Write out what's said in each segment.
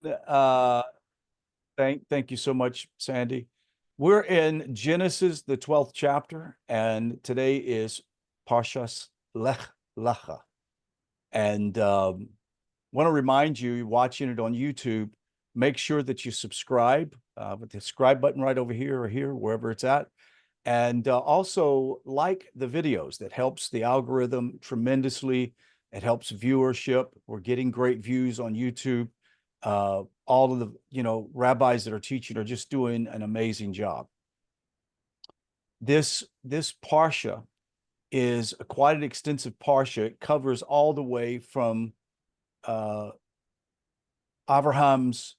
Uh, thank you so much, Sandy. We're in Genesis, the 12th chapter, and today is Parshas Lech Lecha. And want to remind you, watching it on YouTube, make sure that you subscribe with the subscribe button right over here or here, wherever it's at. And also like the videos. That helps the algorithm tremendously. It helps viewership. We're getting great views on YouTube. All of the rabbis that are teaching are just doing an amazing job. This parsha is quite an extensive parsha. It covers all the way from Abraham's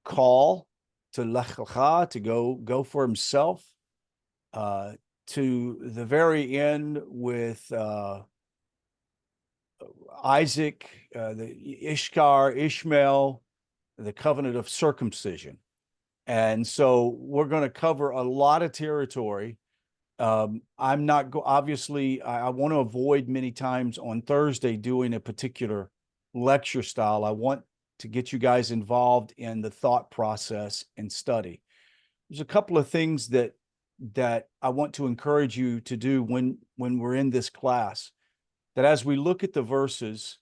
call to Lech Lecha, to go for himself, to the very end with Isaac, the Ishmael, the covenant of circumcision. And so we're going to cover a lot of territory. I'm not obviously, I want to avoid many times on Thursday doing a particular lecture style. I want to get you guys involved in the thought process and study. There's a couple of things that I want to encourage you to do when we're in this class. That as we look at the verses,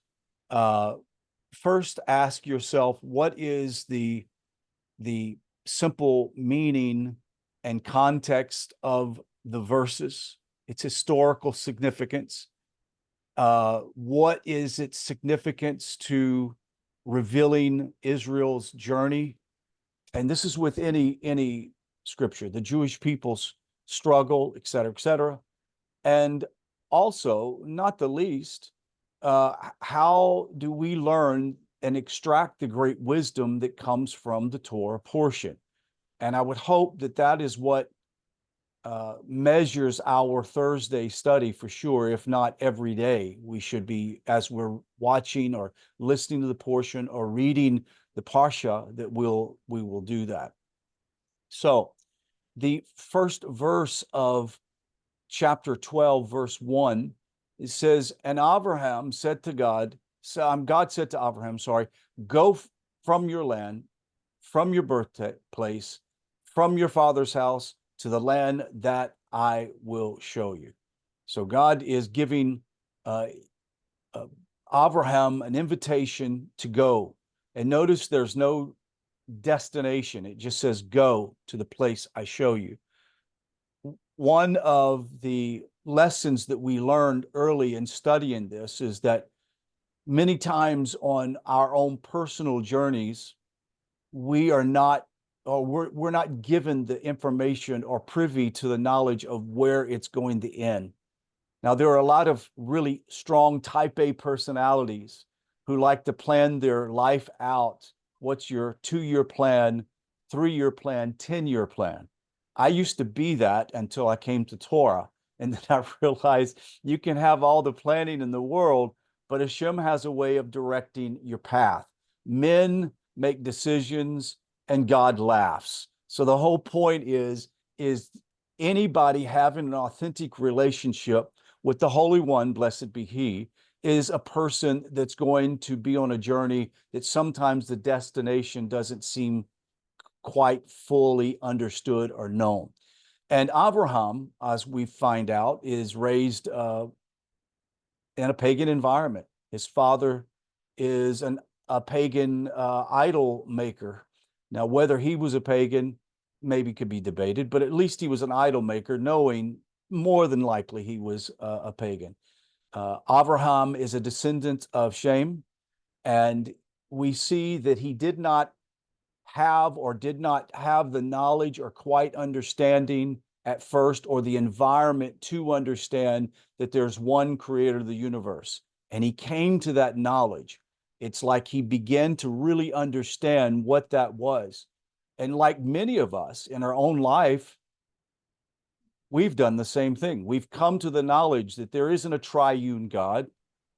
first ask yourself, what is the simple meaning and context of the verses, its historical significance? What is its significance to revealing Israel's journey? And this is with any scripture, the Jewish people's struggle, et cetera, et cetera. And also, not the least, how do we learn and extract the great wisdom that comes from the Torah portion? And I would hope that that is what measures our Thursday study for sure. If not every day, we should be, as we're watching or listening to the portion or reading the Parsha, that we will do that. So the first verse of chapter 12, verse 1, it says, and Abraham said to God, God said to Abraham, go from your land, from your birthplace, from your father's house, to the land that I will show you. So God is giving Abraham an invitation to go. And notice there's no destination. It just says, go to the place I show you. One of the lessons that we learned early in studying this is that many times on our own personal journeys, we are not, or we're not given the information or privy to the knowledge of where it's going to end. Now, there are a lot of really strong type A personalities who like to plan their life out. What's your 2-year plan, 3-year plan, 10-year plan? I used to be that until I came to Torah. And then I realized you can have all the planning in the world, but Hashem has a way of directing your path. Men make decisions and God laughs. So the whole point is anybody having an authentic relationship with the Holy One, blessed be He, is a person that's going to be on a journey that sometimes the destination doesn't seem quite fully understood or known. And Abraham, as we find out, is raised in a pagan environment. His father is a pagan idol maker. Now, whether he was a pagan maybe could be debated, but at least he was an idol maker, knowing more than likely he was a pagan. Abraham is a descendant of Shem, and we see that he did not have the knowledge or quite understanding at first, or the environment to understand that there's one creator of the universe. And he came to that knowledge. It's like he began to really understand what that was. And like many of us in our own life, we've done the same thing. We've come to the knowledge that there isn't a triune God,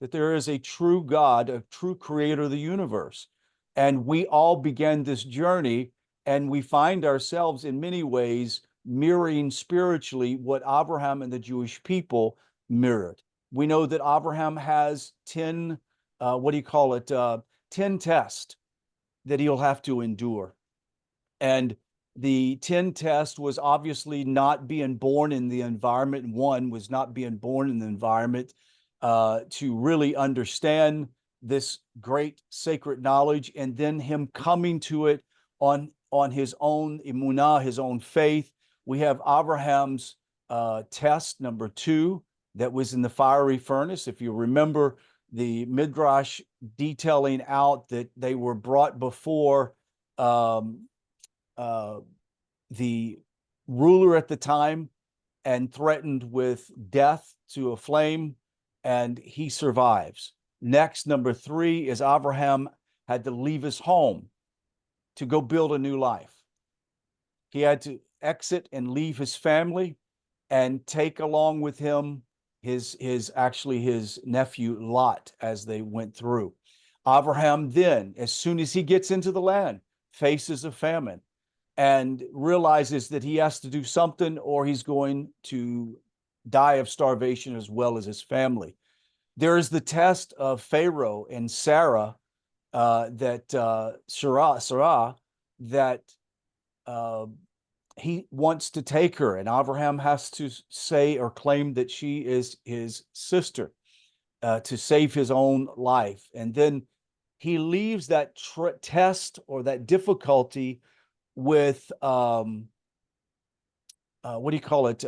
that there is a true God, a true creator of the universe. And we all began this journey, and we find ourselves in many ways mirroring spiritually what Abraham and the Jewish people mirrored. We know that Abraham has 10, 10 tests that he'll have to endure. And the 10 test was obviously not being born in the environment. One was not being born in the environment to really understand this great sacred knowledge, and then him coming to it on his own emunah, his own faith. We have Abraham's test number 2 that was in the fiery furnace. If you remember the Midrash detailing out that they were brought before the ruler at the time and threatened with death to a flame, and he survives. Next, number 3 is Abraham had to leave his home to go build a new life. He had to exit and leave his family and take along with him his nephew Lot as they went through. Abraham then, as soon as he gets into the land, faces a famine and realizes that he has to do something or he's going to die of starvation as well as his family. There is the test of Pharaoh and Sarah, Sarah, that he wants to take her, and Abraham has to say or claim that she is his sister to save his own life. And then he leaves that test or that difficulty with what do you call it?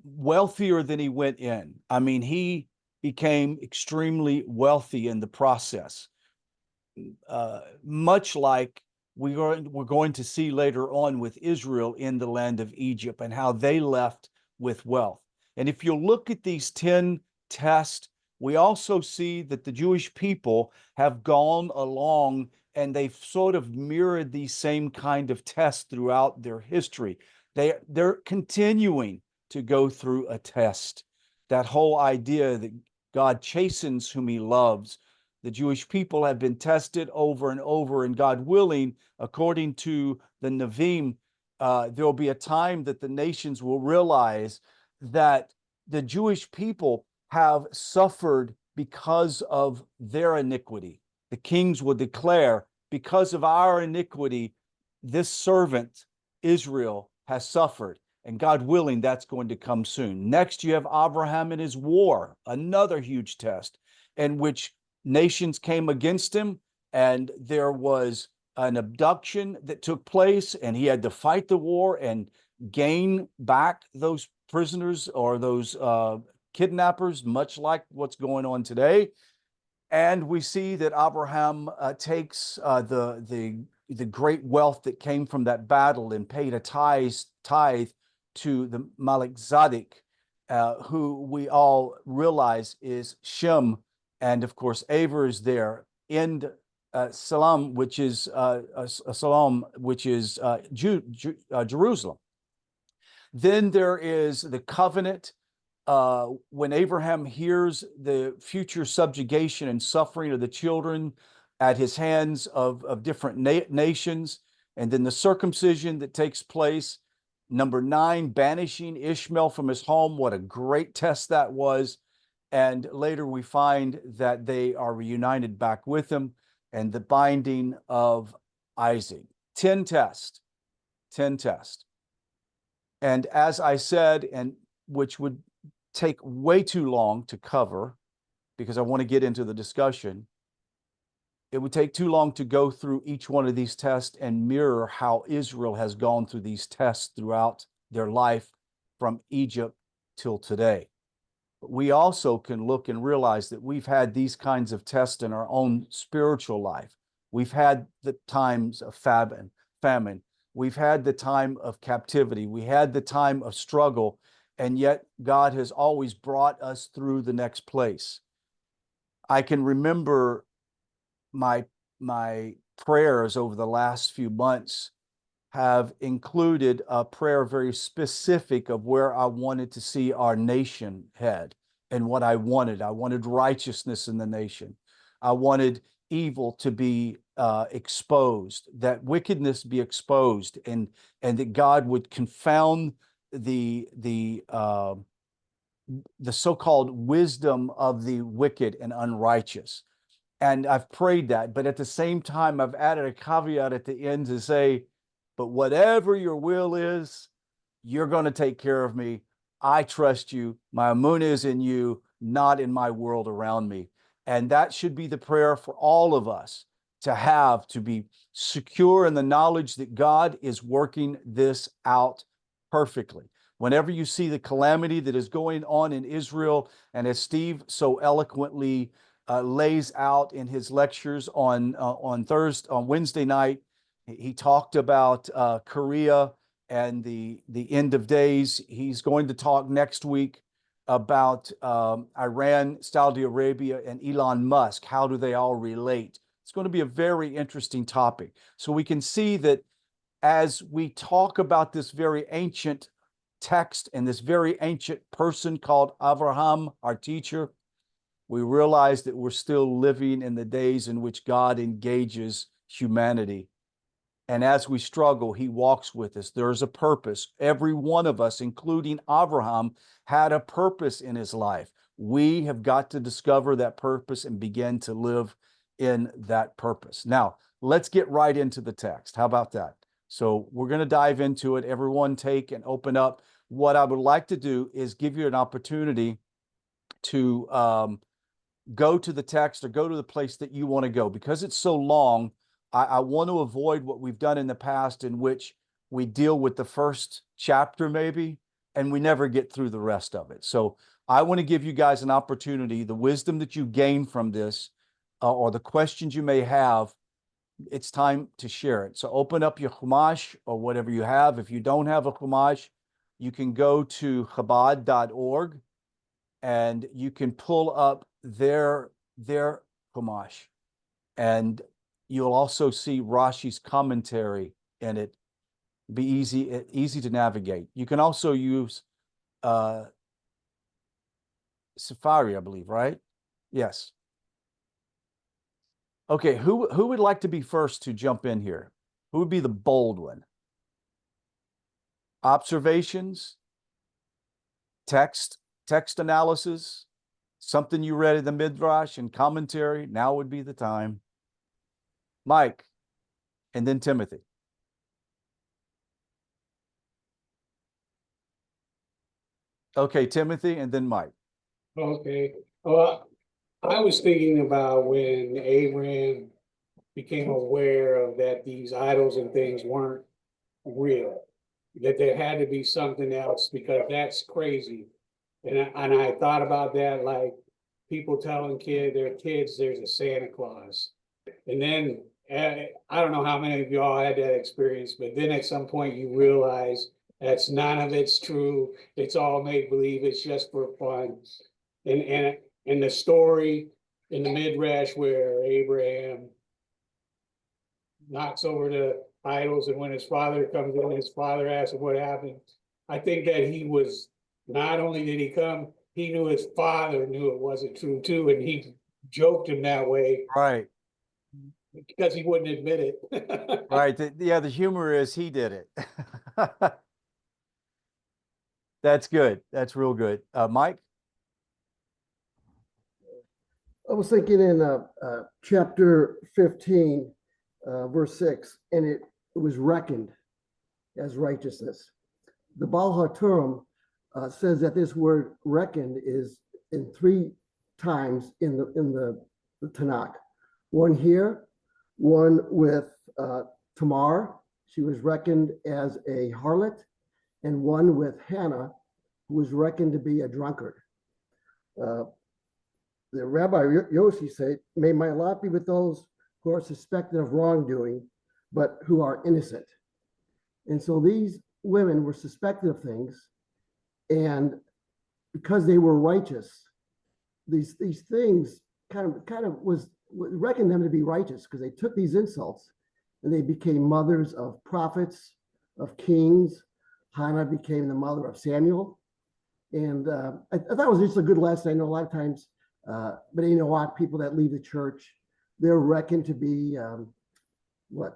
Wealthier than he went in. I mean, he became extremely wealthy in the process, much like we're going to see later on with Israel in the land of Egypt and how they left with wealth. And if you look at these 10 tests, we also see that the Jewish people have gone along and they've sort of mirrored these same kind of tests throughout their history. They're continuing to go through a test. That whole idea that God chastens whom he loves. The Jewish people have been tested over and over, and God willing, according to the Nevi'im, there'll be a time that the nations will realize that the Jewish people have suffered because of their iniquity. The kings will declare, because of our iniquity, this servant, Israel, has suffered. And God willing, that's going to come soon. Next, you have Abraham and his war, another huge test in which nations came against him, and there was an abduction that took place, and he had to fight the war and gain back those prisoners or those kidnappers, much like what's going on today. And we see that Abraham takes the great wealth that came from that battle and paid a tithe to the Melchizedek, who we all realize is Shem, and of course Aver is there, and Salam, which is Jerusalem. Then there is the covenant. When Abraham hears the future subjugation and suffering of the children at his hands of different nations, and then the circumcision that takes place. Number 9, banishing Ishmael from his home. What a great test that was. And later we find that they are reunited back with him, and the binding of Isaac. 10 tests. 10 tests. And as I said, and which would take way too long to cover because I want to get into the discussion, it would take too long to go through each one of these tests and mirror how Israel has gone through these tests throughout their life from Egypt till today. But we also can look and realize that we've had these kinds of tests in our own spiritual life. We've had the times of famine. We've had the time of captivity. We had the time of struggle, and yet God has always brought us through the next place. I can remember my prayers over the last few months have included a prayer very specific of where I wanted to see our nation head and what I wanted. I wanted righteousness in the nation. I wanted evil to be exposed, that wickedness be exposed, and that God would confound the so-called wisdom of the wicked and unrighteous. And I've prayed that, but at the same time, I've added a caveat at the end to say, but whatever your will is, you're going to take care of me. I trust you. My emunah is in you, not in my world around me. And that should be the prayer for all of us to be secure in the knowledge that God is working this out perfectly. Whenever you see the calamity that is going on in Israel, and as Steve so eloquently lays out in his lectures on Wednesday night, he talked about Korea and the end of days. He's going to talk next week about Iran, Saudi Arabia, and Elon Musk. How do they all relate? It's going to be a very interesting topic. So we can see that as we talk about this very ancient text and this very ancient person called Abraham, our teacher, we realize that we're still living in the days in which God engages humanity. And as we struggle, he walks with us. There's a purpose. Every one of us, including Abraham, had a purpose in his life. We have got to discover that purpose and begin to live in that purpose. Now, let's get right into the text. How about that? So we're going to dive into it. Everyone take and open up. What I would like to do is give you an opportunity to go to the text or go to the place that you want to go. Because it's so long, I want to avoid what we've done in the past, in which we deal with the first chapter maybe, and we never get through the rest of it. So I want to give you guys an opportunity, the wisdom that you gain from this, or the questions you may have, it's time to share it. So open up your Chumash or whatever you have. If you don't have a Chumash, you can go to Chabad.org and you can pull up their Chumash. And you'll also see Rashi's commentary in it. Be easy to navigate. You can also use Safari, I believe, right? Yes. Okay, who would like to be first to jump in here? Who would be the bold one? Observations, text analysis, something you read in the Midrash and commentary. Now would be the time. Mike, and then Timothy. Okay, Timothy, and then Mike. Okay. Well, I was thinking about when Abraham became aware of that these idols and things weren't real, that there had to be something else, because that's crazy. And I thought about that, like people telling their kids there's a Santa Claus. And then I don't know how many of y'all had that experience, but then at some point you realize that's none of it's true. It's all make believe. It's just for fun. And the story in the Midrash where Abraham knocks over the idols, and when his father comes in, his father asks him what happened. I think that he was, not only did he come, he knew his father knew it wasn't true too, and he joked him that way. Right. Because he wouldn't admit it. Right. The humor is he did it. That's good. That's real good. Mike? I was thinking in chapter 15, verse 6, and it was reckoned as righteousness. The Baal HaTurim says that this word reckoned is in 3 times in the Tanakh. One here, one with Tamar, she was reckoned as a harlot, and one with Hannah, who was reckoned to be a drunkard. The Rabbi Yossi said, "May my lot be with those who are suspected of wrongdoing, but who are innocent." And so these women were suspected of things, and because they were righteous, these things kind of was reckoned them to be righteous, because they took these insults and they became mothers of prophets, of kings. Hannah became the mother of Samuel. And I thought it was just a good lesson. I know a lot of times, but you know what, people that leave the church, they're reckoned to be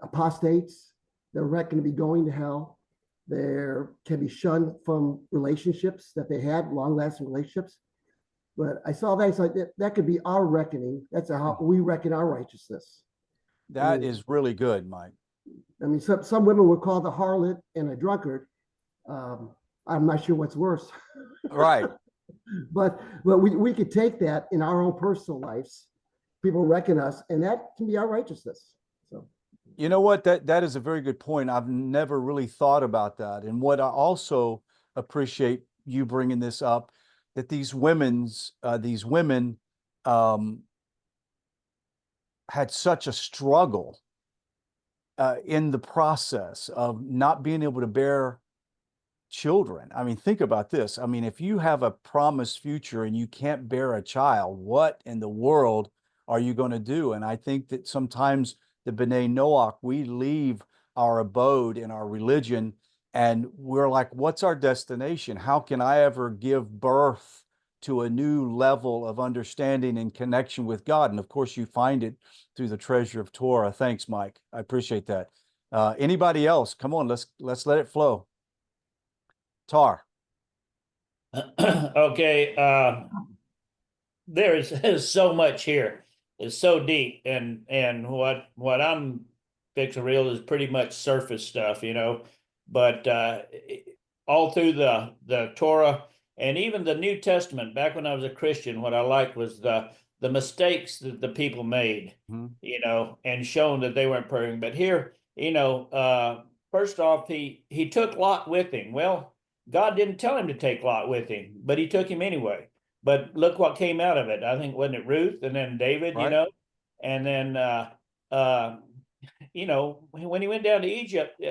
apostates. They're reckoned to be going to hell. They can be shunned from relationships that they had, long-lasting relationships. But I saw that, so that could be our reckoning. That's how we reckon our righteousness. That mean- is really good, Mike. I mean, some women would call the harlot and a drunkard. I'm not sure what's worse, Right. but we could take that in our own personal lives. People reckon us, and that can be our righteousness. So You know what? That is a very good point. I've never really thought about that. And what I also appreciate you bringing this up, that these women um, had such a struggle in the process of not being able to bear children. I mean, think about this. I mean, if you have a promised future and you can't bear a child, what in the world are you going to do? And I think that sometimes the B'nai Noach, we leave our abode in our religion and we're like, what's our destination? How can I ever give birth to a new level of understanding and connection with God? And of course, you find it through the treasure of Torah. Thanks, Mike. I appreciate that. Anybody else? Come on, let's let it flow. Tar. Okay, there's so much here. It's so deep, and what I'm fixing real is pretty much surface stuff, you know. But all through the Torah and even the New Testament, back when I was a Christian, what I liked was the mistakes that the people made, you know, and shown that they weren't perfect. But here, you know, first off, he took Lot with him. Well, God didn't tell him to take Lot with him, but he took him anyway. But look what came out of it. I think, wasn't it Ruth and then David, you Right. know? And then you know, when he went down to Egypt,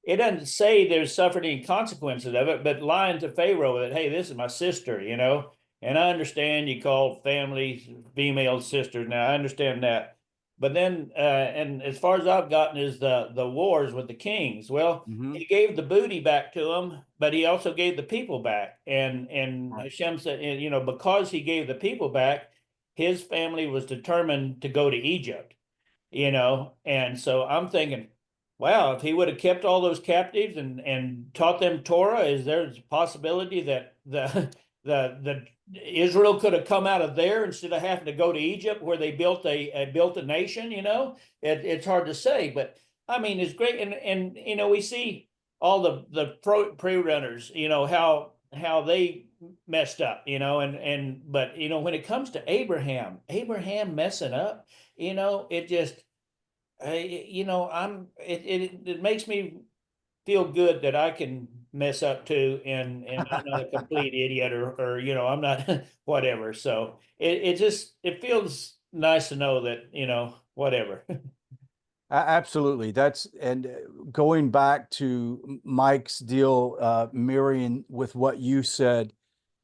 it doesn't say there's suffered any consequences of it, but lying to Pharaoh that, hey, this is my sister, you know. And I understand you call family female sisters. Now I understand that. But then and as far as I've gotten is the wars with the kings. Well, he gave the booty back to them, but he also gave the people back. And Hashem said, you know, because he gave the people back, his family was determined to go to Egypt, you know. And so I'm thinking, wow, if he would have kept all those captives and taught them Torah, is there a possibility that the Israel could have come out of there instead of having to go to Egypt where they built a nation, you know? It's hard to say, but I mean, it's great. And you know, we see all the pre-runners, you know, how they messed up, you know, but you know, when it comes to Abraham messing up, you know, it just you know, it makes me feel good that I can mess up too, and I'm not a complete idiot or you know, I'm not whatever. So it feels nice to know that, you know, whatever. Absolutely. That's and going back to Mike's deal, mirroring with what you said,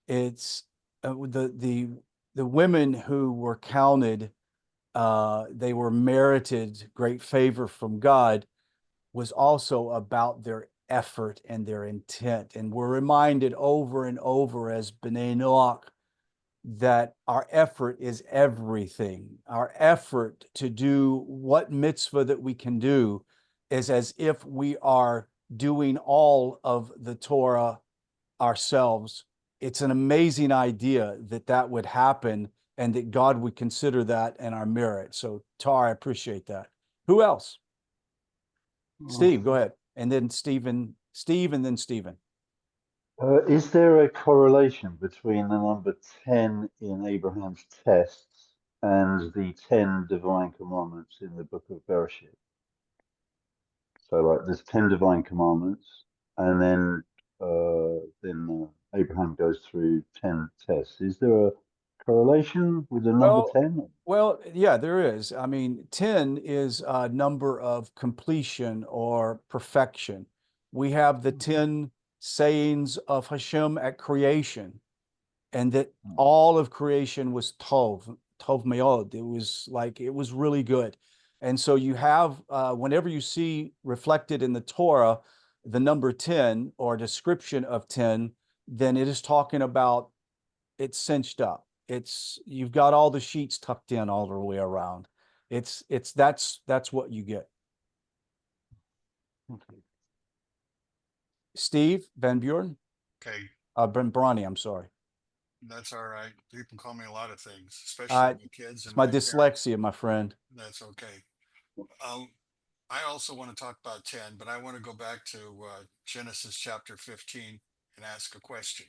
it's the women who were counted, they were merited great favor from God, was also about their effort and their intent. And we're reminded over and over as B'nai Noach that our effort is everything. Our effort to do what mitzvah that we can do is as if we are doing all of the Torah ourselves. It's an amazing idea that that would happen and that God would consider that in our merit. So Tar, I appreciate that. Who else? Steve, go ahead. And then Steve, and then Stephen. Is there a correlation between the number 10 in Abraham's tests and the 10 divine commandments in the book of Bereshit? So, like, there's 10 divine commandments, and then Abraham goes through 10 tests. Is there a correlation with the number 10? Well, yeah, there is. I mean, 10 is a number of completion or perfection. We have the 10 sayings of Hashem at creation, and that all of creation was tov meod. It was like, it was really good. And so you have, whenever you see reflected in the Torah, the number 10 or description of 10, then it is talking about it's cinched up. You've got all the sheets tucked in all the way around. That's what you get. Steve Van Buren, Okay, Ben Bronny, I'm sorry. That's all right. You can call me a lot of things, Uh, especially the kids It's and my my parents. dyslexia, my friend. That's okay. I also want to talk about 10, but I want to go back to Genesis chapter 15 and ask a question.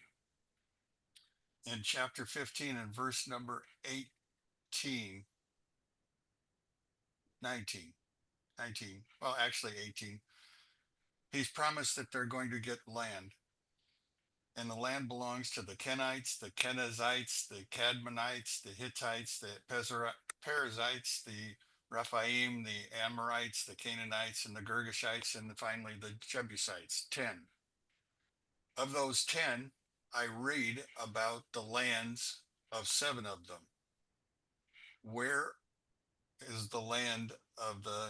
In chapter 15 and verse number 18, 19, 19, well, actually 18, he's promised that they're going to get land. And the land belongs to the Kenites, the Kenizzites, the Cadmonites, the Hittites, the Perizzites, the Rephaim, the Amorites, the Canaanites, and the Girgashites, and finally the Jebusites. 10. Of those 10, I read about the lands of 7 of them. Where is the land of the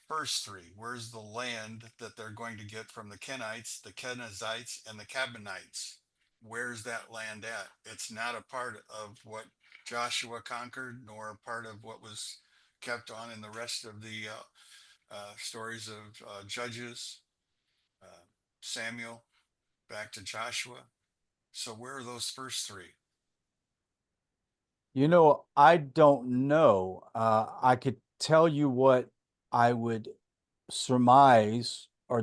first 3? Where's the land that they're going to get from the Kenites, the Kenizzites, and the Cadmonites? Where's that land at? It's not a part of what Joshua conquered, nor a part of what was kept on in the rest of the stories of Judges, uh, Samuel, back to Joshua. So where are those first 3? You know, I don't know. I could tell you what I would surmise or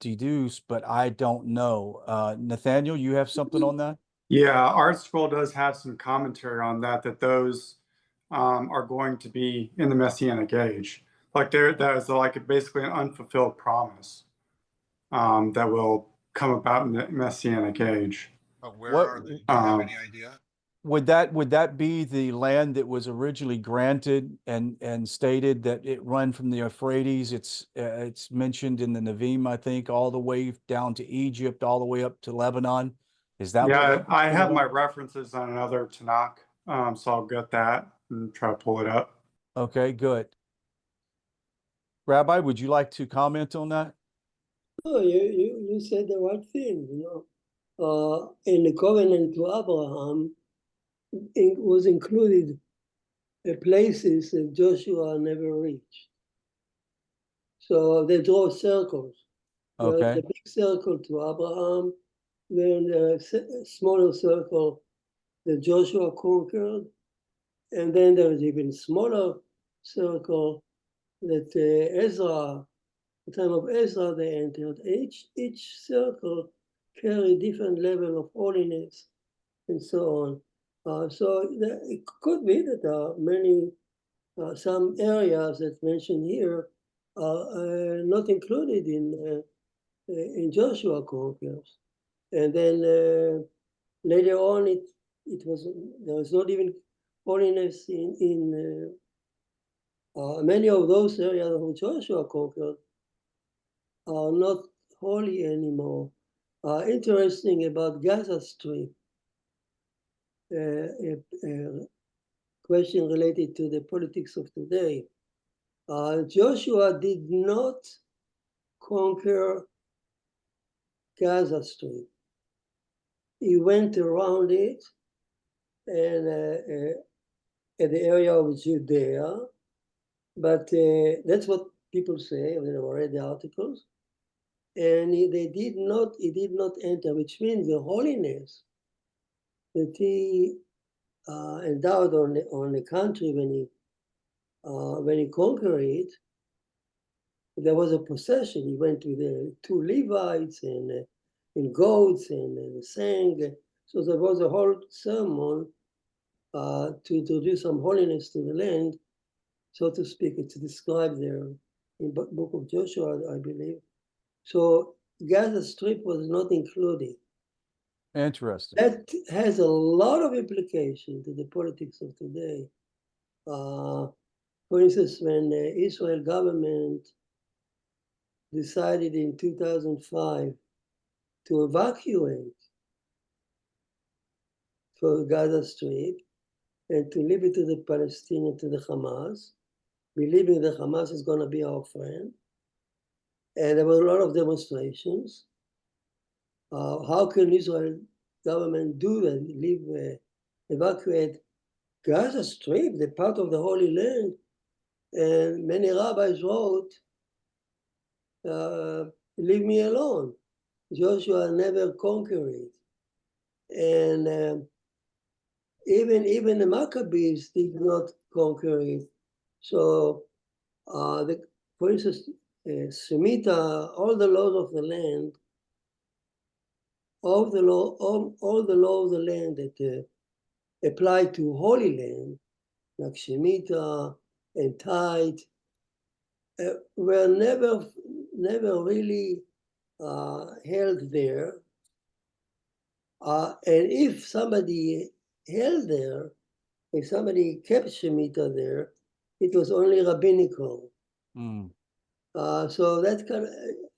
deduce, but I don't know. Nathaniel, you have something on that? Yeah, Art Scroll does have some commentary on that, that those are going to be in the Messianic age. Like that is like basically an unfulfilled promise that will come about in the Messianic age. But where What are they? Do you have any idea? would that be the land that was originally granted and stated that it run from the Euphrates? It's mentioned in the Nevi'im, I think, all the way down to Egypt, all the way up to Lebanon. Is that Yeah, what? I have my references on another Tanakh, so I'll get that and try to pull it up. Okay, good. Rabbi, would you like to comment on that? Oh, you said the right thing, in the covenant to Abraham, it was included places that Joshua never reached. So they draw circles. There's Okay. a big circle to Abraham, then there's a smaller circle that Joshua conquered, and then there's even smaller circle that Ezra, the time of Ezra, they entered. Each circle carry different level of holiness and so on. So it could be that there are many, some areas that mentioned here are not included in Joshua conquers. And then later on, there was not even holiness in many of those areas of Joshua conquered are not holy anymore. Interesting about Gaza Strip, a question related to the politics of today. Joshua did not conquer Gaza Strip. He went around it and at the area of Judea, but that's what people say when I read the articles. And he did not enter, which means the holiness that he endowed on the country when he conquered it. There was a procession. He went with the 2 Levites and goats and sang. So there was a whole sermon to introduce some holiness to the land, so to speak. It's described there in book of Joshua, I believe. So Gaza Strip was not included. Interesting. That has a lot of implication to the politics of today. For instance, when the Israel government decided in 2005 to evacuate for Gaza Strip and to leave it to the Palestinians, to the Hamas, believing the Hamas is going to be our friend. And there were a lot of demonstrations. How can Israel government do that? Evacuate Gaza Strip, the part of the Holy Land? And many rabbis wrote, leave me alone. Joshua never conquered it. And even the Maccabees did not conquer it. So, for instance, Shemitah, all the laws of the land, all the law of the land that apply to Holy Land, like Shemitah and tithe, were never really held there. And if somebody held there, if somebody kept Shemitah there, it was only rabbinical. Mm. So that kind of,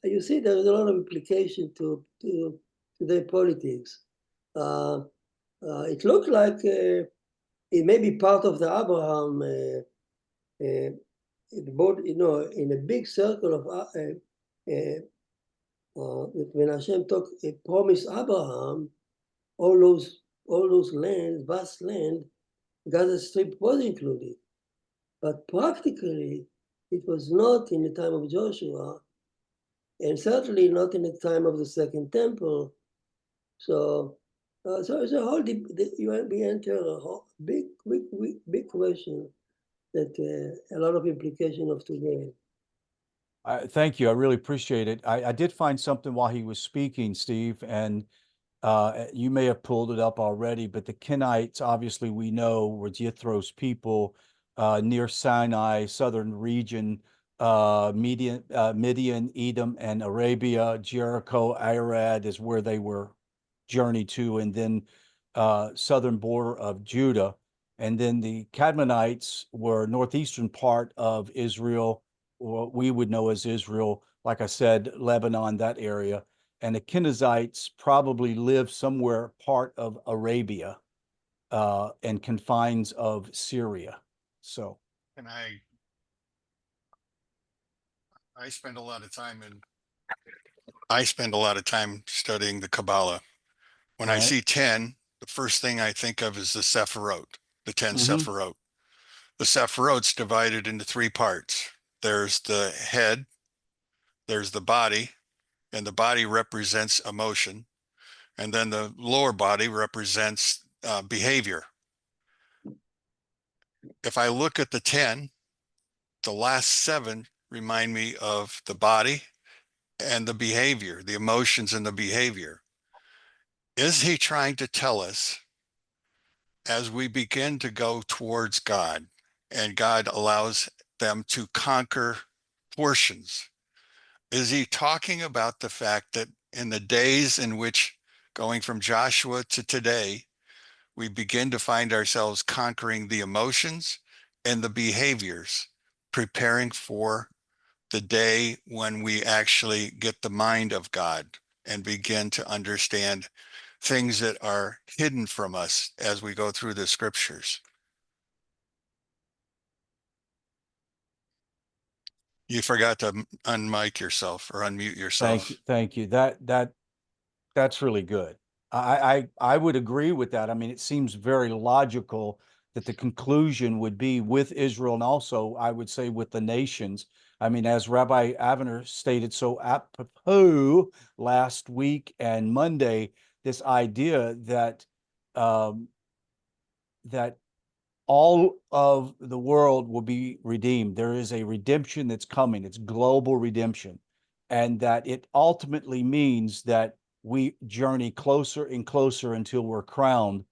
you see, there's a lot of implication to their politics. It looked like it may be part of the Abraham, both, in a big circle of when Hashem promised Abraham all those lands, vast land, Gaza Strip was included. But practically, it was not in the time of Joshua, and certainly not in the time of the Second Temple. So it's a whole, we enter a whole big question that a lot of implication of today. Thank you. I really appreciate it. I did find something while he was speaking, Steve, and you may have pulled it up already, but the Kenites, obviously, we know were Jethro's people near Sinai, southern region, Midian, Edom, and Arabia. Jericho, Arad is where they were journeyed to, and then southern border of Judah. And then the Cadmonites were northeastern part of Israel, or what we would know as Israel, like I said, Lebanon, that area. And the Kenizzites probably lived somewhere part of Arabia and confines of Syria. So, And I spend a lot of time studying the Kabbalah. When I right. see 10, the first thing I think of is the Sephirot, the 10 Mhm. Sephirot. The Sephirot's divided into three parts. There's the head, there's the body, and the body represents emotion. And then the lower body represents behavior. If I look at the 10, the last 7 remind me of the body and the behavior, the emotions and the behavior. Is he trying to tell us as we begin to go towards God and God allows them to conquer portions? Is he talking about the fact that in the days in which going from Joshua to today, we begin to find ourselves conquering the emotions and the behaviors, preparing for the day when we actually get the mind of God and begin to understand things that are hidden from us as we go through the scriptures? You forgot to unmic yourself or unmute yourself. Thank you. That's really good. I would agree with that. I mean, it seems very logical that the conclusion would be with Israel, and also I would say with the nations. I mean, as Rabbi Avner stated so apropos last week and Monday, this idea that that all of the world will be redeemed. There is a redemption that's coming. It's global redemption, and that it ultimately means that we journey closer and closer until we're crowned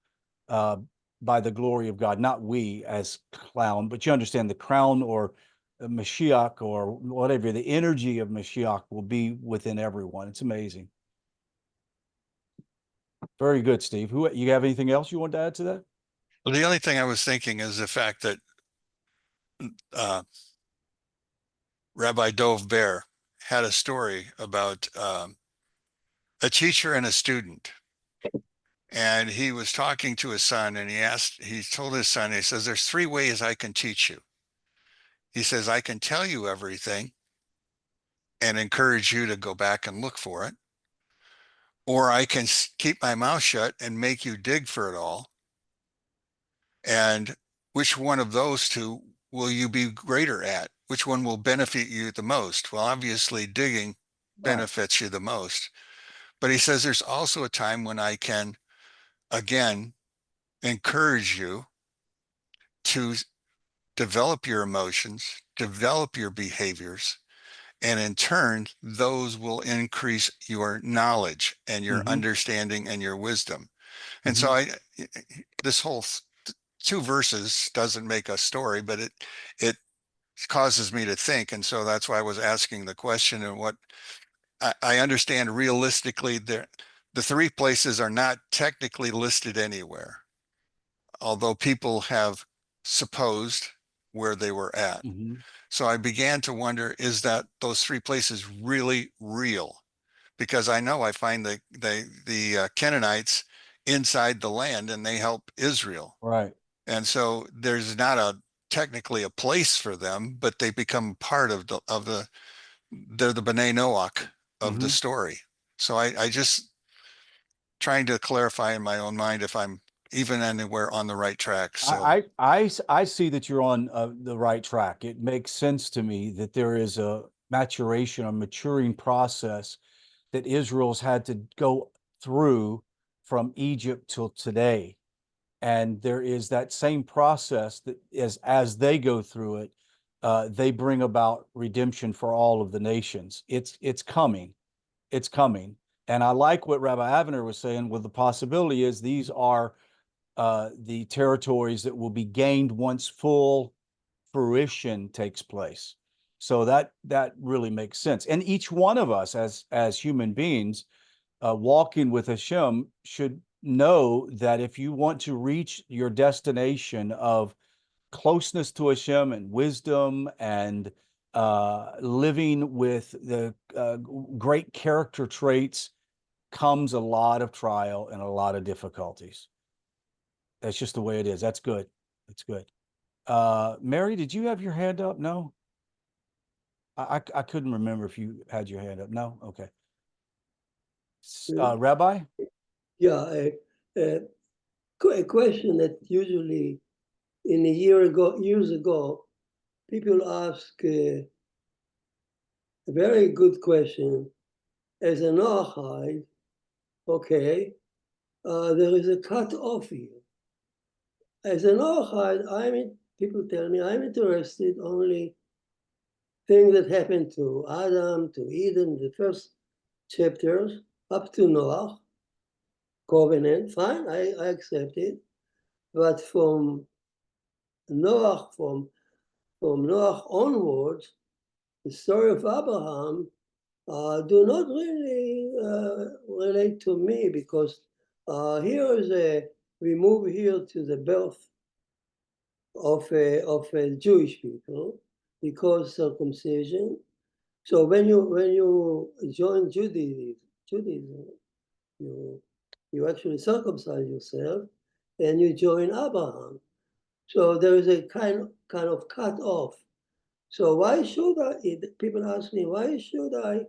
by the glory of God. Not we as clown, but you understand the crown or Mashiach or whatever, the energy of Mashiach will be within everyone. It's amazing. Very good, Steve. You have anything else you want to add to that? Well, the only thing I was thinking is the fact that Rabbi Dov Ber had a story about a teacher and a student. And he was talking to his son and he told his son, he says, there's 3 ways I can teach you. He says, I can tell you everything and encourage you to go back and look for it. Or I can keep my mouth shut and make you dig for it all. And which one of those 2 will you be greater at? Which one will benefit you the most? Well, obviously digging benefits you the most. But he says there's also a time when I can, again, encourage you to develop your emotions, develop your behaviors, and in turn, those will increase your knowledge and your Mhm. understanding and your wisdom. And so this whole 2 verses doesn't make a story, but it causes me to think. And so that's why I was asking the question. And what I understand realistically, the 3 places are not technically listed anywhere, although people have supposed where they were at. Mhm. So I began to wonder, is that those 3 places really real? Because I know I find the Canaanites inside the land and they help Israel. Right. And so there's not technically a place for them, but they become part of they're the B'nai Noach of the Mhm. story. So I just trying to clarify in my own mind if I'm even anywhere on the right track. So I see that you're on the right track. It makes sense to me that there is a maturation, a maturing process that Israel's had to go through from Egypt till today. And there is that same process that as they go through it, they bring about redemption for all of the nations. It's coming. It's coming. And I like what Rabbi Avner was saying with the possibility is these are the territories that will be gained once full fruition takes place. So that really makes sense. And each one of us as human beings walking with Hashem should know that if you want to reach your destination of closeness to Hashem and wisdom and living with the great character traits comes a lot of trial and a lot of difficulties. That's just the way it is. That's good. That's good. Mary, did you have your hand up? No? I couldn't remember if you had your hand up. No? Okay. Rabbi? Yeah, a question that usually years ago, people ask a very good question. As a Noahide, okay, there is a cut off here. As a Noahide, people tell me I'm interested only things that happened to Adam, to Eden, the first chapters, up to Noah, covenant, fine, I accept it. But from Noah, from Noah onwards, the story of Abraham do not really relate to me because here is we move here to the birth of a Jewish people because circumcision. So when you join Judaism, you actually circumcise yourself and you join Abraham. So there is a kind of cut off. So why should people ask me, why should I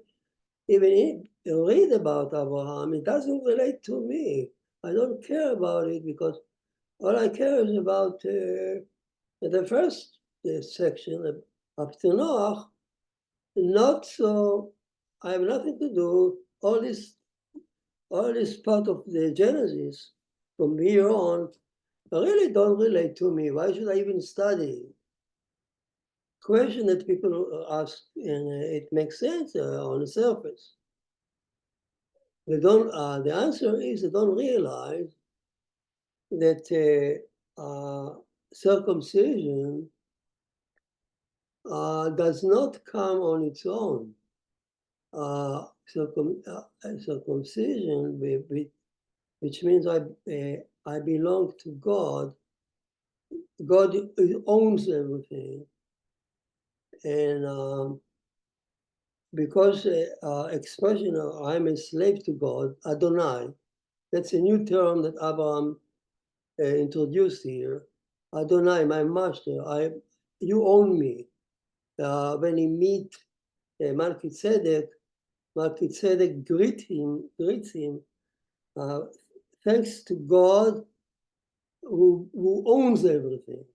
even read about Abraham? It doesn't relate to me. I don't care about it because all I care is about the first section up to Noah. Not so, I have nothing to do. All this part of the Genesis from here on really don't relate to me. Why should I even study? Question that people ask, and it makes sense on the surface. They don't. The answer is they don't realize that circumcision does not come on its own. Circumcision, which means I belong to God. God owns everything, and because expression of I'm a slave to God, Adonai, that's a new term that Abraham introduced here. Adonai, my master, you own me. When he meet Melchizedek greets him, thanks to God who owns everything.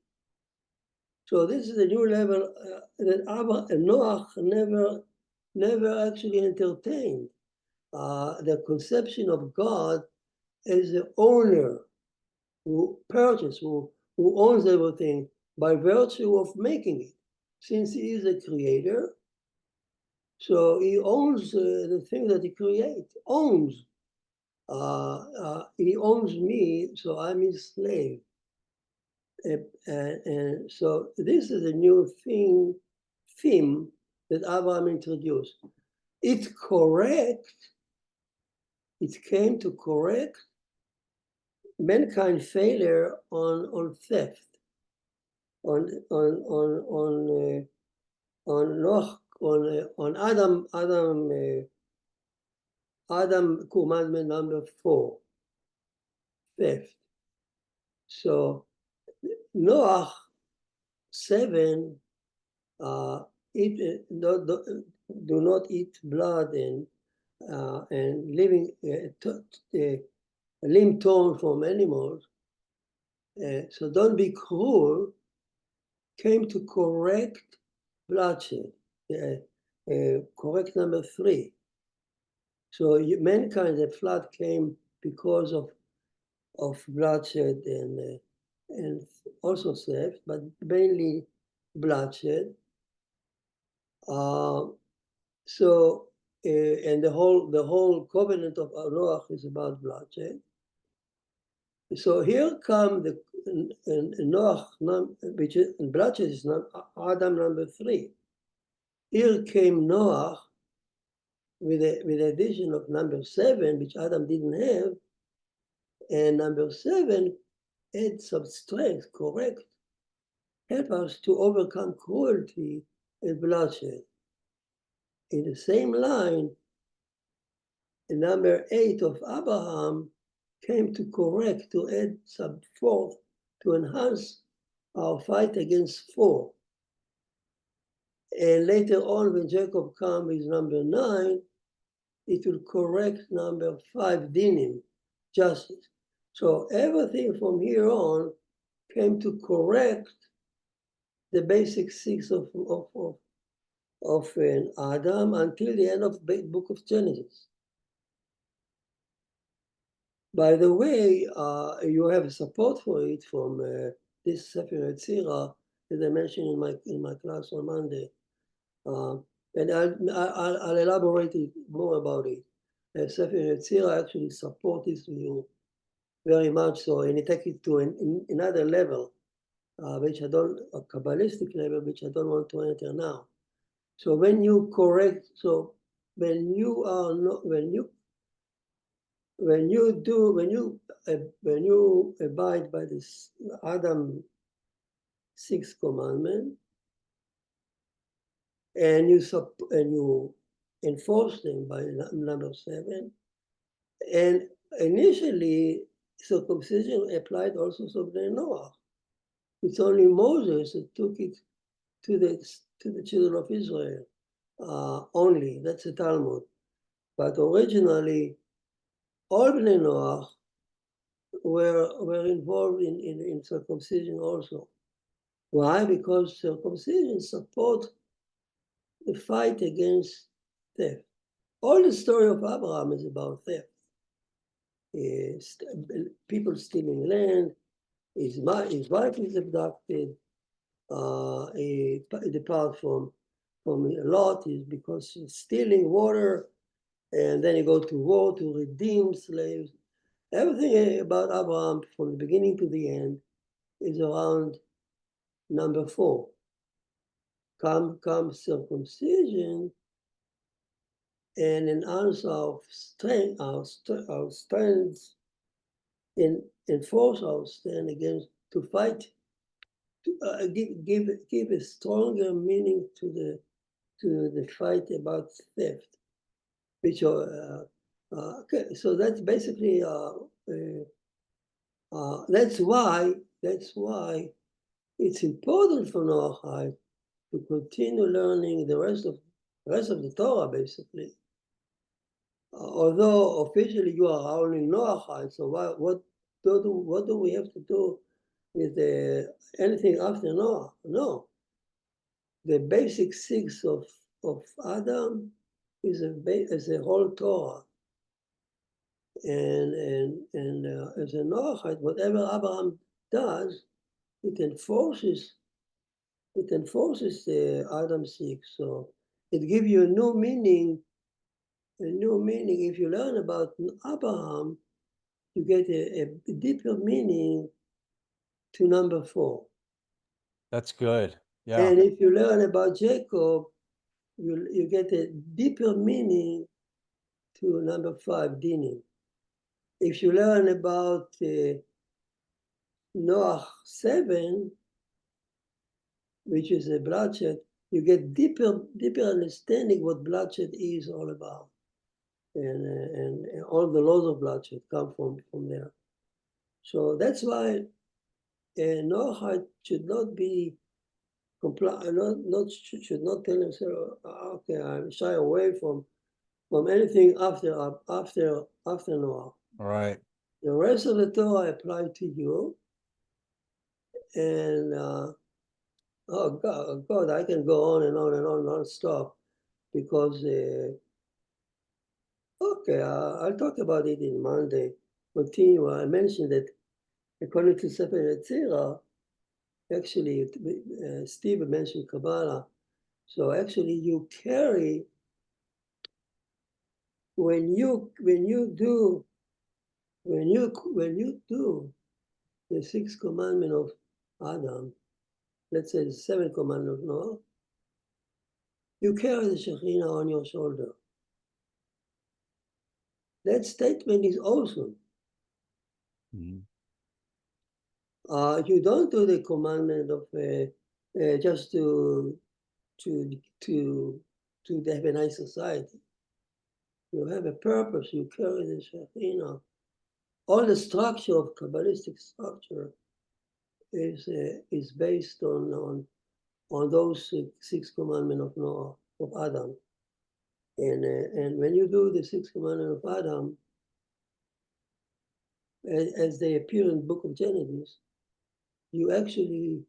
So this is a new level that Noah never actually entertained. The conception of God as the owner who purchased, who owns everything by virtue of making it. Since he is a creator, so he owns the thing that he creates, owns. He owns me, so I'm his slave. And so this is a new theme that Abraham introduced. It came to correct mankind's failure on theft, on Noach, on Adam commandment number 4, theft. So Noach 7, do not eat blood and living limb torn from animals. So don't be cruel. Came to correct bloodshed. Correct number 3. So mankind, the flood came because of bloodshed and also theft, but mainly bloodshed. And the whole covenant of Noach is about bloodshed. So here come the Noach, which is bloodshed is not Adam number 3. Here came Noach with the addition of number 7, which Adam didn't have, and number 7 add some strength, correct, help us to overcome cruelty and bloodshed. In the same line, the number 8 of Abraham came to correct, to add some force, to enhance our fight against 4. And later on, when Jacob comes with number 9, it will correct number 5, dinim, justice. So everything from here on came to correct the basic 6 of Adam until the end of the book of Genesis. By the way, you have support for it from this Sefer Yetzirah that I mentioned in my class on Monday, and I'll elaborate more about it. Sefer Yetzirah actually supports this view very much so, and it takes it to another level, which I don't, a Kabbalistic level, which I don't want to enter now. So when you correct, so when you are not, when you abide by this Adam 6th commandment, and you enforce them by number 7, and initially circumcision applied also to Bnei Noach. It's only Moses that took it to the children of Israel only. That's the Talmud. But originally, all Bnei Noach were involved in circumcision also. Why? Because circumcision supports the fight against theft. All the story of Abraham is about theft. People stealing land, his wife is abducted, he departs from Lot is because he's stealing water, and then he goes to war to redeem slaves. Everything about Abraham from the beginning to the end is around number 4. Comes circumcision, and enhance our strength, our strengths, and enforce our stand against, to fight, to give a stronger meaning to the fight about theft. Which okay, so that's basically that's why it's important for Noachide to continue learning the rest of the Torah, basically. Although officially you are only Noachide, so what do we have to do with anything after Noah? No. The basic 6 of Adam is a whole Torah. And as a Noahide, whatever Abraham does, it enforces Adam 6. So it gives you a new meaning. If you learn about Abraham, you get a deeper meaning to number 4. That's good. Yeah. And if you learn about Jacob, you get a deeper meaning to number 5, Dinim. If you learn about Noah 7, which is a bloodshed, you get deeper understanding what bloodshed is all about. And all the laws of bloodshed come from there. So that's why Noahide should not be should not tell himself, okay, I'm shy away from anything after Noah. Right. The rest of the Torah apply to you, and oh God, I can go on and on and on non-stop, because okay, I'll talk about it in Monday. Continue. I mentioned that according to Sefer Yetzirah, actually, Steve mentioned Kabbalah. So actually, you carry, when you do the 6th commandment of Adam, let's say the 7th commandment of Noah, you carry the Shekhinah on your shoulder. That statement is awesome. Mhm. You don't do the commandment of just to have a nice society. You have a purpose. You carry the Shekhinah. All the structure of Kabbalistic structure is based on those 6 commandments of Noah, of Adam. And when you do the 6 commandments of Adam, as they appear in the book of Genesis, you actually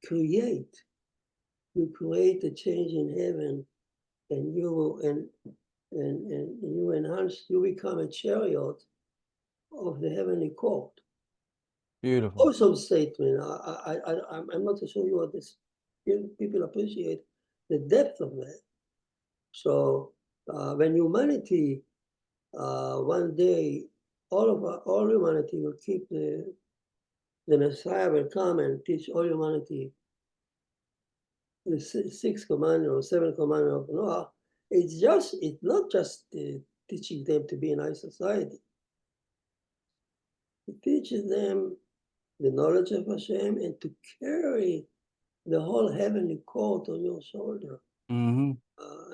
create a change in heaven, and you enhance, you become a chariot of the heavenly court. Beautiful. Awesome statement. I'm not to show you what this, people appreciate the depth of that. So when humanity one day, all humanity will keep the Messiah will come and teach all humanity the 6th commandment or 7th commandment of Noah. It's not just teaching them to be in high society. It teaches them the knowledge of Hashem and to carry the whole heavenly court on your shoulder. Mm-hmm.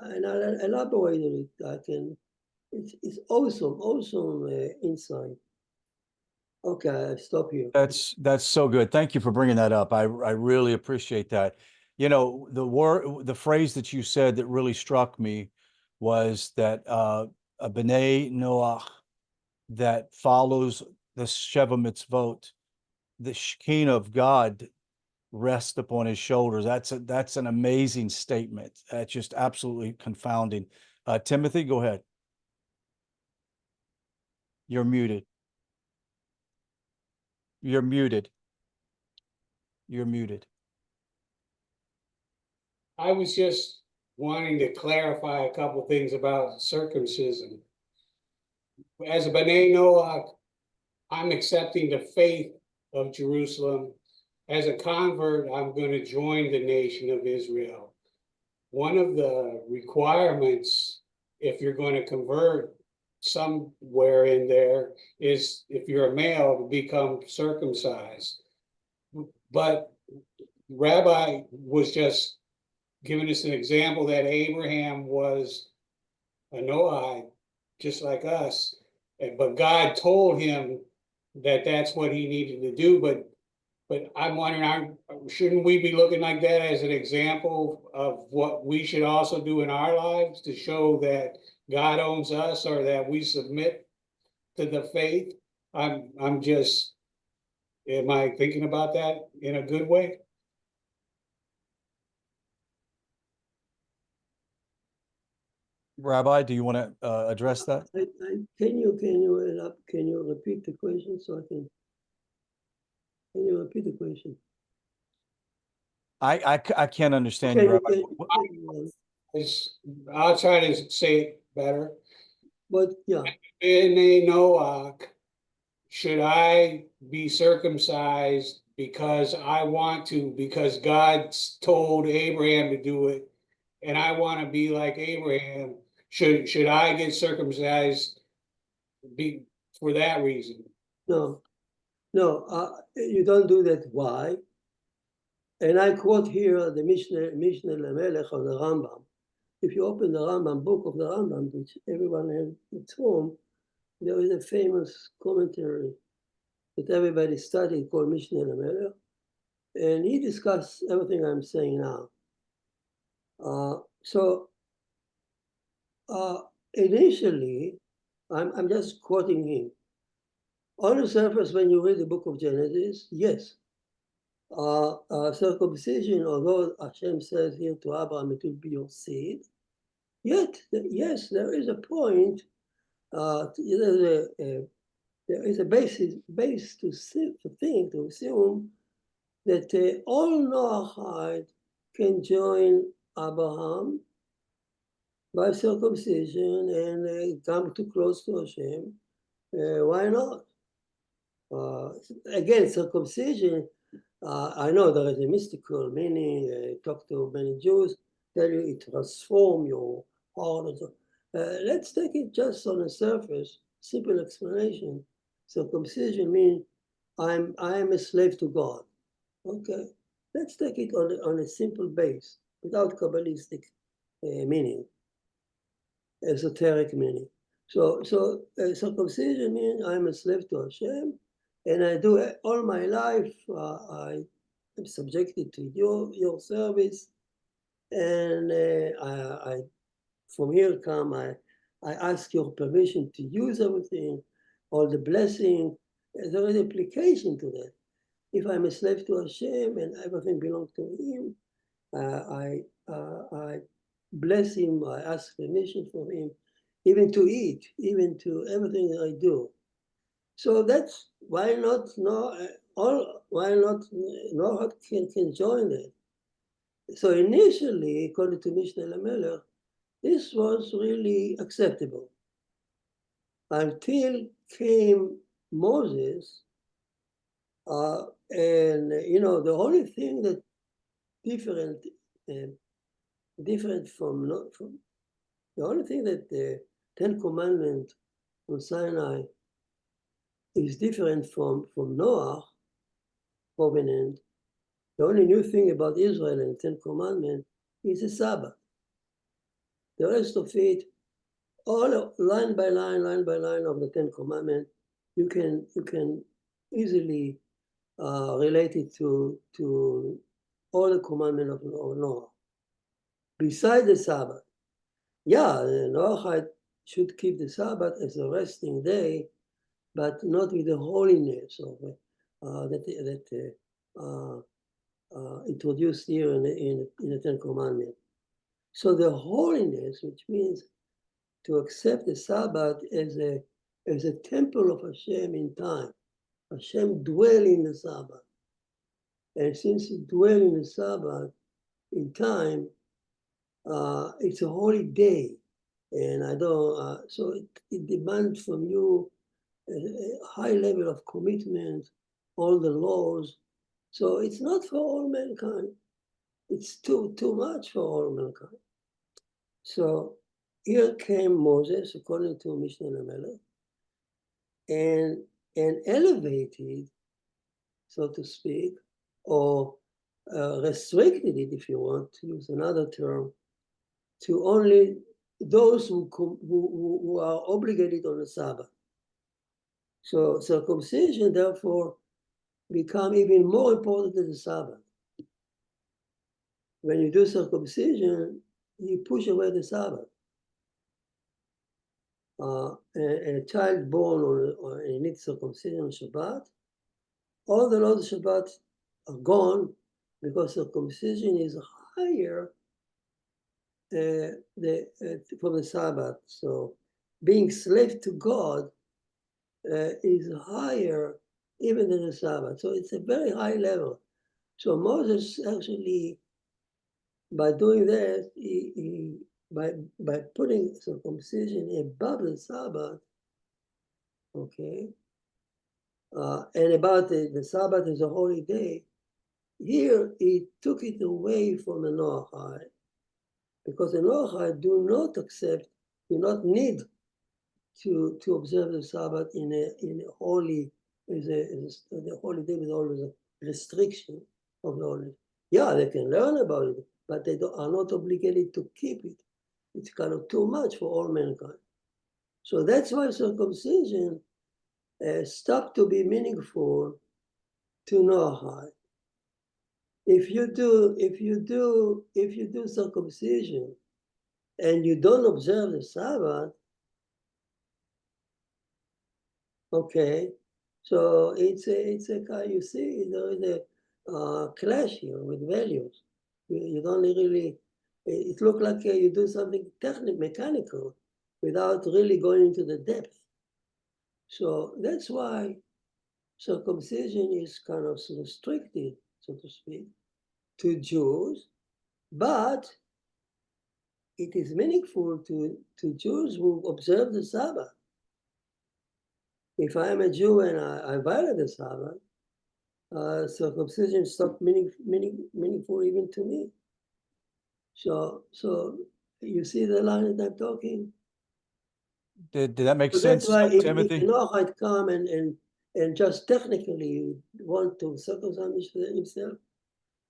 And I'll elaborate on it. It's awesome insight. Okay, I stop here. That's so good. Thank you for bringing that up. I really appreciate that. You know, the phrase that you said that really struck me was that a B'nai Noach that follows the Sheva Mitzvot, the Shekinah of God rests upon his shoulders. That's an amazing statement. That's just absolutely confounding. Timothy, go ahead. You're muted. You're muted. You're muted. I was just wanting to clarify a couple things about circumcision. As a B'nai Noach, I'm accepting the faith of Jerusalem. As a convert, I'm going to join the nation of Israel. One of the requirements, if you're going to convert somewhere in there, is if you're a male to become circumcised. But Rabbi was just giving us an example that Abraham was a Noahide, just like us. But God told him that that's what he needed to do. But I'm wondering, shouldn't we be looking like that as an example of what we should also do in our lives to show that God owns us, or that we submit to the faith? I'm just, am I thinking about that in a good way? Rabbi, do you want to address that? Can you repeat the question so I can you repeat the question? I can't understand Okay, you, Rabbi. I'll try to say it better. but yeah, In a Noach, should I be circumcised because I want to, because God's told Abraham to do it, and I want to be like Abraham? Should I get circumcised for that reason? no, you don't do that. Why? And I quote here the Mishnah Lamelech of the Rambam. If you open the Rambam, book of the Rambam, which everyone has at home, there is a famous commentary that everybody studied called Mishnah Lamelech, and he discussed everything I'm saying now. Initially, I'm just quoting him. On the surface, when you read the book of Genesis, yes, circumcision, although Hashem says here to Abraham, it will be your seed, yet, yes, there is a point, there is a base to assume that all Noahide can join Abraham by circumcision and come too close to Hashem. Why not? Again, circumcision, I know there is a mystical meaning. Talk to many Jews, tell you it transforms your heart. And so. Let's take it just on the surface, simple explanation. Circumcision means I am a slave to God. Okay, let's take it on a simple base, without Kabbalistic meaning, esoteric meaning. So circumcision means I'm a slave to Hashem, and I do it all my life. I am subjected to your service, and I from here come I ask your permission to use everything, all the blessing. There is application to that. If I'm a slave to Hashem and everything belongs to Him, I bless Him. I ask permission from Him, even to eat, even to everything that I do. So that's why not Noach can join it. So initially, according to Mishnah Lamelech, this was really acceptable until came Moses, and the only thing that different from the only thing that the Ten Commandments on Sinai is different from Noah covenant. The only new thing about Israel and Ten Commandments is the Sabbath. The rest of it, all line by line of the Ten Commandments, you can easily relate it to all the commandments of Noah. Besides the Sabbath, Noah should keep the Sabbath as a resting day, but not with the holiness of that introduced here in the Ten Commandments. So the holiness, which means to accept the Sabbath as a temple of Hashem in time. Hashem dwell in the Sabbath. And since He dwell in the Sabbath in time, it's a holy day. And so it demands from you a high level of commitment, all the laws. So it's not for all mankind. It's too much for all mankind. So here came Moses, according to Mishnah Lamelech, and elevated, so to speak, or restricted it, if you want to use another term, to only those who are obligated on the Sabbath. So circumcision, therefore, become even more important than the Sabbath. When you do circumcision, you push away the Sabbath. And a child born and needs circumcision on Shabbat, all the laws of Shabbat are gone because circumcision is higher from the Sabbath. So being slave to God is higher even than the Sabbath. So it's a very high level. So Moses actually, by doing that, by putting circumcision above the Sabbath, okay, and about the Sabbath is a holy day, here he took it away from the Noahide, because the Noahide do not need to observe the Sabbath in a holy, the holy day with always a restriction of the holy. Yeah, they can learn about it, but they are not obligated to keep it. It's kind of too much for all mankind. So that's why circumcision stopped to be meaningful to Noahide. If you do circumcision and you don't observe the Sabbath, okay, so it's a kind, you see, there is a clash here with values. You don't really, it looks like you do something technical, mechanical, without really going into the depth. So that's why circumcision is kind of restricted, so to speak, to Jews, but it is meaningful to Jews who observe the Sabbath. If I am a Jew and I violate the Sabbath, circumcision stopped meaningful even to me. So you see the line that I'm talking? Did that make So sense, that's why if Timothy? Noahide come and just technically want to circumcise himself,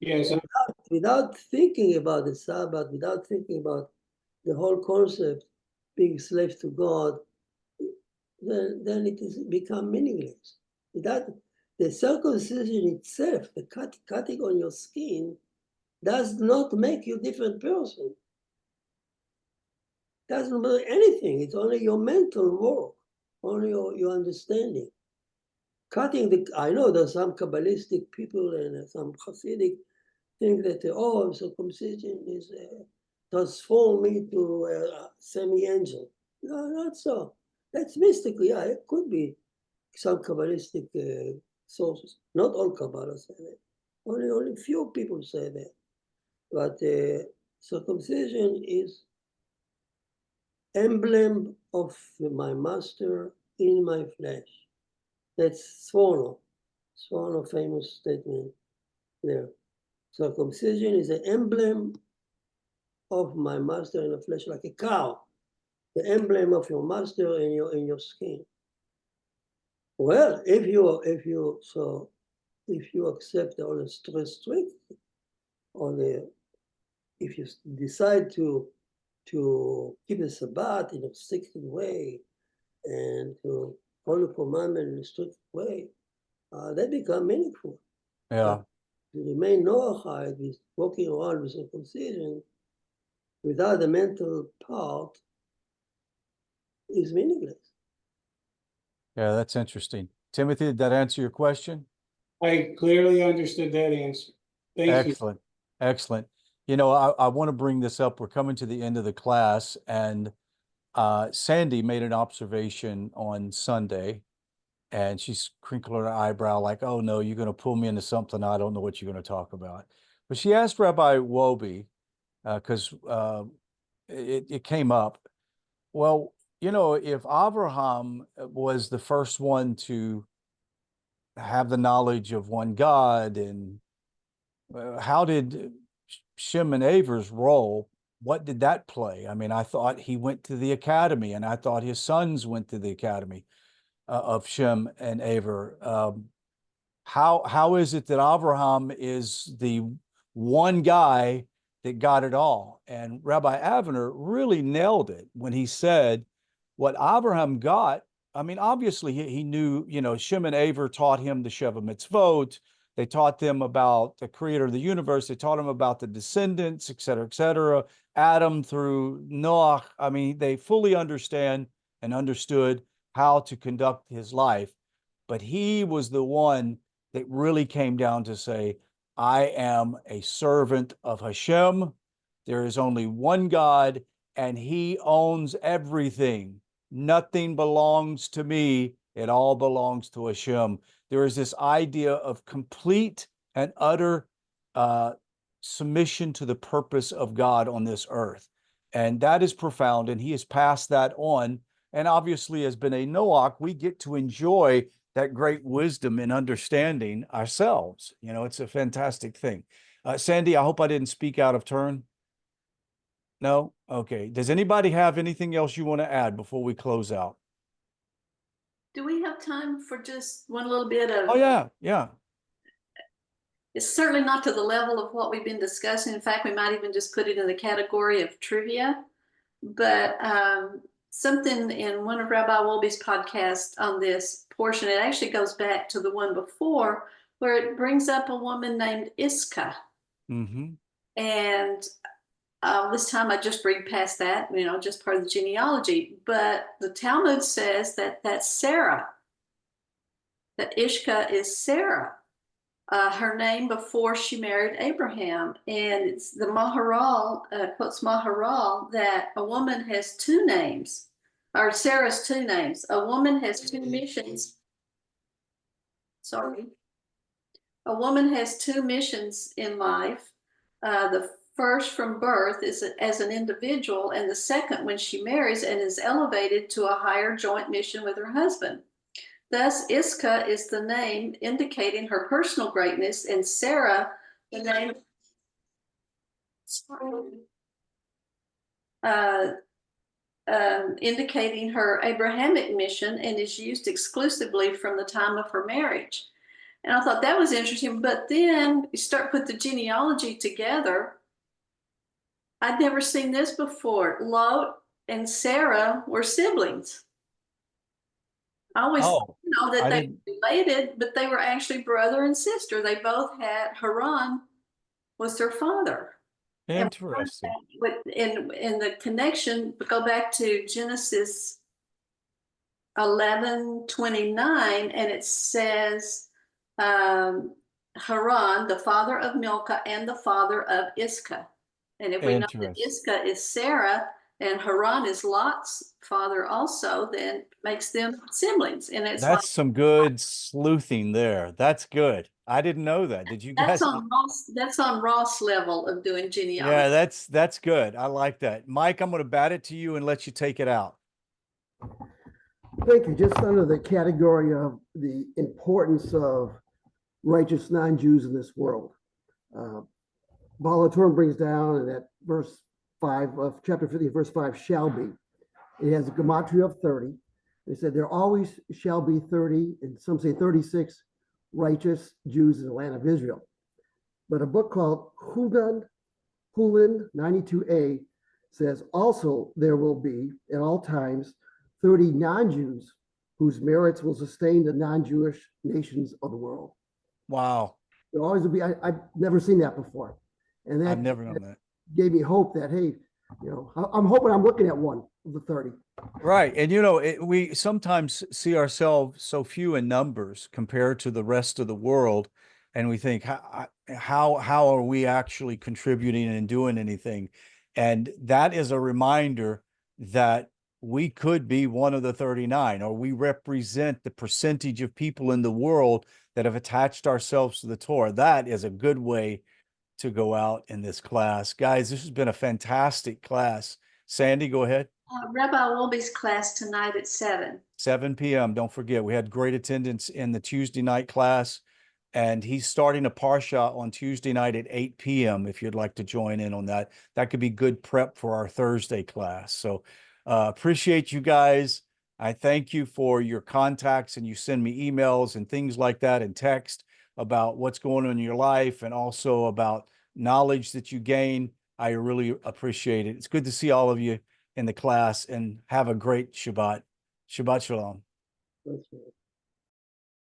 Yes, without thinking about the Sabbath, without thinking about the whole concept being slave to God, then it is become meaningless. The circumcision itself, the cutting on your skin, does not make you a different person. Doesn't mean anything. It's only your mental work, only your understanding. I know there's some Kabbalistic people and some Hasidic think that circumcision is transform me to a semi-angel. No, not so. That's mystical. Yeah, it could be some Kabbalistic sources. Not all Kabbalah say that. Only few people say that. But circumcision is emblem of my master in my flesh. That's Sforno. Sforno famous statement there. Circumcision is an emblem of my master in the flesh, like a cow, the emblem of your master in your skin. Well, if you accept all the strict, if you decide to keep the Sabbath in a restricted way and to follow the commandment in a strict way, that become meaningful. Yeah. To remain Noahide with walking around with circumcision without the mental part is meaningless. Yeah, that's interesting. Timothy, did that answer your question? I clearly understood that answer. Thank you. Excellent. Excellent. You know, I want to bring this up. We're coming to the end of the class, and Sandy made an observation on Sunday, and she's crinkled her eyebrow like, oh no, you're going to pull me into something I don't know what you're going to talk about. But she asked Rabbi Wobbe, because it came up. Well, you know, if Abraham was the first one to have the knowledge of one God, and how did Shem and Aver's role, what did that play? I mean, I thought he went to the academy, and I thought his sons went to the academy of Shem and Aver. How is it that Abraham is the one guy that got it all? And Rabbi Avner really nailed it when he said what Abraham got. I mean, obviously he knew, you know, Shem and Aver taught him the Sheva Mitzvot. They taught them about the creator of the universe. They taught him about the descendants, et cetera, Adam through Noah. I mean, they fully understand and understood how to conduct his life. But he was the one that really came down to say, I am a servant of Hashem. There is only one God, and he owns everything. Nothing belongs to me. It all belongs to Hashem. There is this idea of complete and utter submission to the purpose of God on this earth. And that is profound. And he has passed that on. And obviously, as B'nai Noach, we get to enjoy that great wisdom and understanding ourselves. You know, it's a fantastic thing. Sandy, I hope I didn't speak out of turn. No? Okay. Does anybody have anything else you want to add before we close out? Do we have time for just one little bit of? Oh, yeah. Yeah. It's certainly not to the level of what we've been discussing. In fact, we might even just put it in the category of trivia. But something in one of Rabbi Wolbe's podcasts on this portion, it actually goes back to the one before, where it brings up a woman named Iscah. Mm-hmm. And this time I just read past that, you know, just part of the genealogy. But the Talmud says that that's Sarah, that Ishka is Sarah. Her name before she married Abraham. And it's the Maharal, quotes Maharal, that a woman has two names, or Sarah's two names. A woman has two missions. Sorry. A woman has two missions in life. The first from birth is as an individual, and the second when she marries and is elevated to a higher joint mission with her husband. Thus, Iscah is the name indicating her personal greatness, and Sarah, the name indicating her Abrahamic mission, and is used exclusively from the time of her marriage. And I thought that was interesting. But then you start put the genealogy together. I'd never seen this before. Lot and Sarah were siblings. I always know that they related, but they were actually brother and sister. They both had Haran was their father. Interesting. And in the connection, go back to Genesis 11:29, and it says Haran, the father of Milcah and the father of Iscah. And if we know that Iscah is Sarah and Haran is Lot's father also, then makes them siblings. And it's that's like, some good sleuthing there. That's good. I didn't know that. Did you guys? That's on Ross level of doing genealogy. Yeah, that's good. I like that. Mike, I'm going to bat it to you and let you take it out. Thank you. Just under the category of the importance of righteous non-Jews in this world. Baal HaTurim brings down in that verse 5 of chapter 50, verse 5, shall be. It has a gematria of 30. They said there always shall be 30, and some say 36 righteous Jews in the land of Israel. But a book called Hulin 92a says also there will be at all times 30 non-Jews whose merits will sustain the non-Jewish nations of the world. Wow. There always will be. I've never seen that before. And that, I've never known that. Gave me hope that, hey, you know, I'm hoping I'm looking at one of the 30. Right. And, you know, we sometimes see ourselves so few in numbers compared to the rest of the world. And we think, how are we actually contributing and doing anything? And that is a reminder that we could be one of the 39, or we represent the percentage of people in the world that have attached ourselves to the Torah. That is a good way to go out in this class. Guys, this has been a fantastic class. Sandy, go ahead. Rabbi Wolbe's class tonight at 7 p.m. Don't forget, we had great attendance in the Tuesday night class, and he's starting a Parsha on Tuesday night at 8 p.m. if you'd like to join in on that. That could be good prep for our Thursday class. So appreciate you guys. I thank you for your contacts, and you send me emails and things like that and text about what's going on in your life, and also about knowledge that you gain. I really appreciate it. It's good to see all of you in the class, and have a great Shabbat. Shabbat Shalom. That's right.